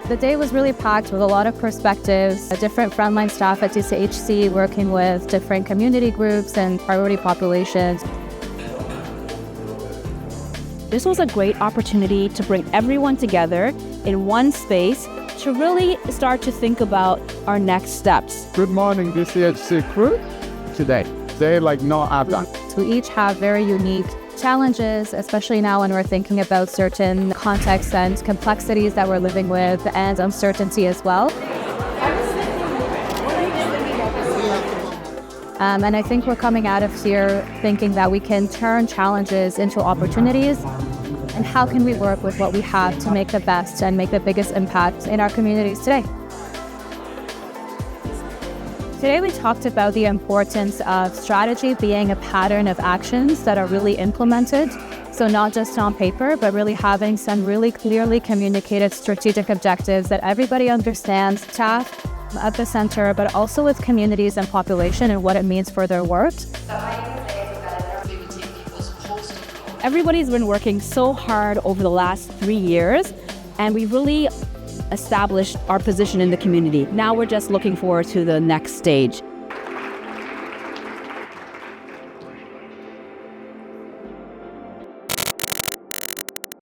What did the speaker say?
The day was really packed with a lot of perspectives, different frontline staff at DCHC working with different community groups and priority populations. This was a great opportunity to bring everyone together in one space to really start to think about our next steps. Good morning, DCHC crew. Today, they like no other. We each have very unique challenges, especially now when we're thinking about certain contexts and complexities that we're living with and uncertainty as well. And I think we're coming out of here thinking that we can turn challenges into opportunities. And how can we work with what we have to make the best and make the biggest impact in our communities today? Today we talked about the importance of strategy being a pattern of actions that are really implemented. So not just on paper, but really having some really clearly communicated strategic objectives that everybody understands, staff at the center, but also with communities and population and what it means for their work. Everybody's been working so hard over the last 3 years, and we really established our position in the community. Now we're just looking forward to the next stage.